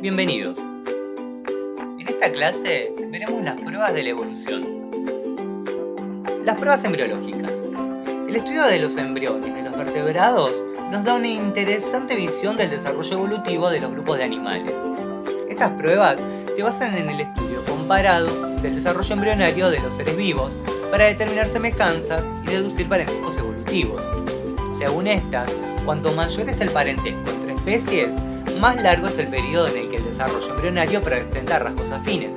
Bienvenidos. En esta clase veremos las pruebas de la evolución. Las pruebas embriológicas. El estudio de los embriones de los vertebrados nos da una interesante visión del desarrollo evolutivo de los grupos de animales. Estas pruebas se basan en el estudio comparado del desarrollo embrionario de los seres vivos para determinar semejanzas y deducir parentescos evolutivos. Según estas, cuanto mayor es el parentesco entre especies, más largo es el periodo en el que el desarrollo embrionario presenta rasgos afines.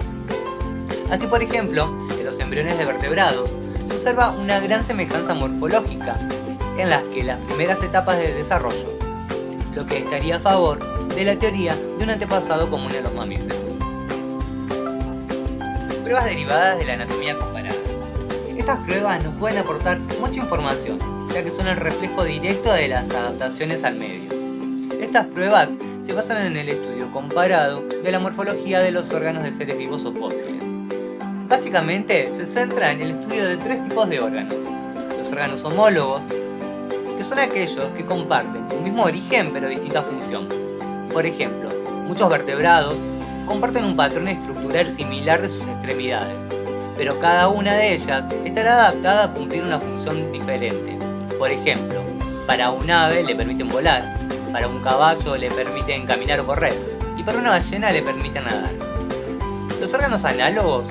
Así, por ejemplo, en los embriones de vertebrados se observa una gran semejanza morfológica en las que las primeras etapas del desarrollo, lo que estaría a favor de la teoría de un antepasado común en los mamíferos. Pruebas derivadas de la anatomía comparada. Estas pruebas nos pueden aportar mucha información, ya que son el reflejo directo de las adaptaciones al medio. Estas pruebas se basan en el estudio comparado de la morfología de los órganos de seres vivos o fósiles. Básicamente se centra en el estudio de tres tipos de órganos: los órganos homólogos, que son aquellos que comparten el mismo origen pero distinta función. Por ejemplo, muchos vertebrados comparten un patrón estructural similar de sus extremidades, pero cada una de ellas estará adaptada a cumplir una función diferente. Por ejemplo, para un ave le permiten volar, para un caballo le permiten caminar o correr, y para una ballena le permiten nadar. Los órganos análogos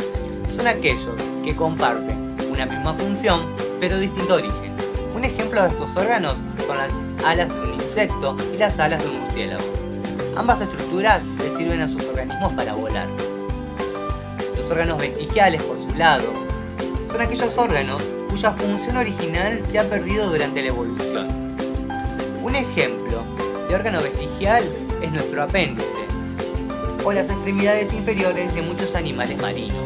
son aquellos que comparten una misma función, pero distinto origen. Un ejemplo de estos órganos son las alas de un insecto y las alas de un murciélago. Ambas estructuras le sirven a sus organismos para volar. Los órganos vestigiales, por su lado, son aquellos órganos cuya función original se ha perdido durante la evolución. Un ejemplo de órgano vestigial es nuestro apéndice, o las extremidades inferiores de muchos animales marinos.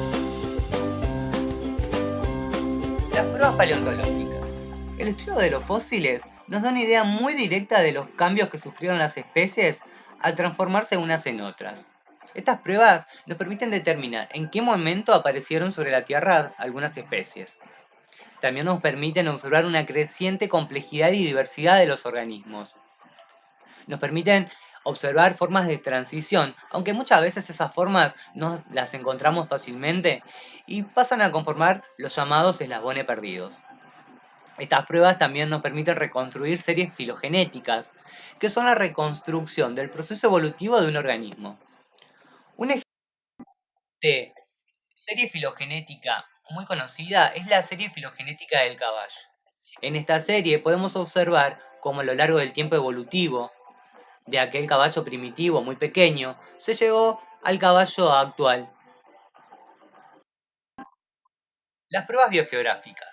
Las pruebas paleontológicas. El estudio de los fósiles nos da una idea muy directa de los cambios que sufrieron las especies al transformarse unas en otras. Estas pruebas nos permiten determinar en qué momento aparecieron sobre la Tierra algunas especies. También nos permiten observar una creciente complejidad y diversidad de los organismos. Nos permiten observar formas de transición, aunque muchas veces esas formas no las encontramos fácilmente y pasan a conformar los llamados eslabones perdidos. Estas pruebas también nos permiten reconstruir series filogenéticas, que son la reconstrucción del proceso evolutivo de un organismo. Un ejemplo de serie filogenética muy conocida es la serie filogenética del caballo. En esta serie podemos observar cómo a lo largo del tiempo evolutivo de aquel caballo primitivo muy pequeño se llegó al caballo actual. Las pruebas biogeográficas.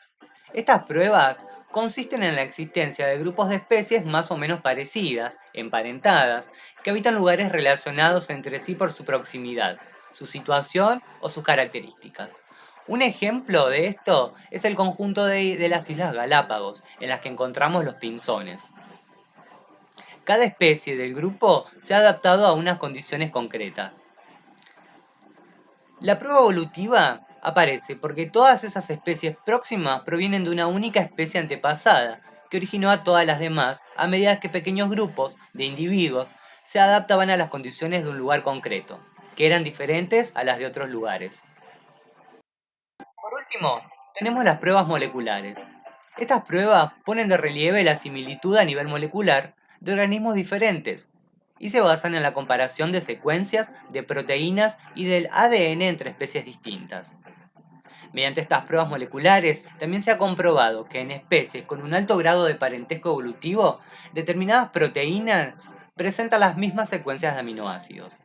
Estas pruebas consisten en la existencia de grupos de especies más o menos parecidas, emparentadas, que habitan lugares relacionados entre sí por su proximidad, su situación o sus características. Un ejemplo de esto es el conjunto de las Islas Galápagos, en las que encontramos los pinzones. Cada especie del grupo se ha adaptado a unas condiciones concretas. La prueba evolutiva aparece porque todas esas especies próximas provienen de una única especie antepasada, que originó a todas las demás a medida que pequeños grupos de individuos se adaptaban a las condiciones de un lugar concreto, que eran diferentes a las de otros lugares. Por último, tenemos las pruebas moleculares. Estas pruebas ponen de relieve la similitud a nivel molecular de organismos diferentes y se basan en la comparación de secuencias de proteínas y del ADN entre especies distintas. Mediante estas pruebas moleculares también se ha comprobado que en especies con un alto grado de parentesco evolutivo, determinadas proteínas presentan las mismas secuencias de aminoácidos.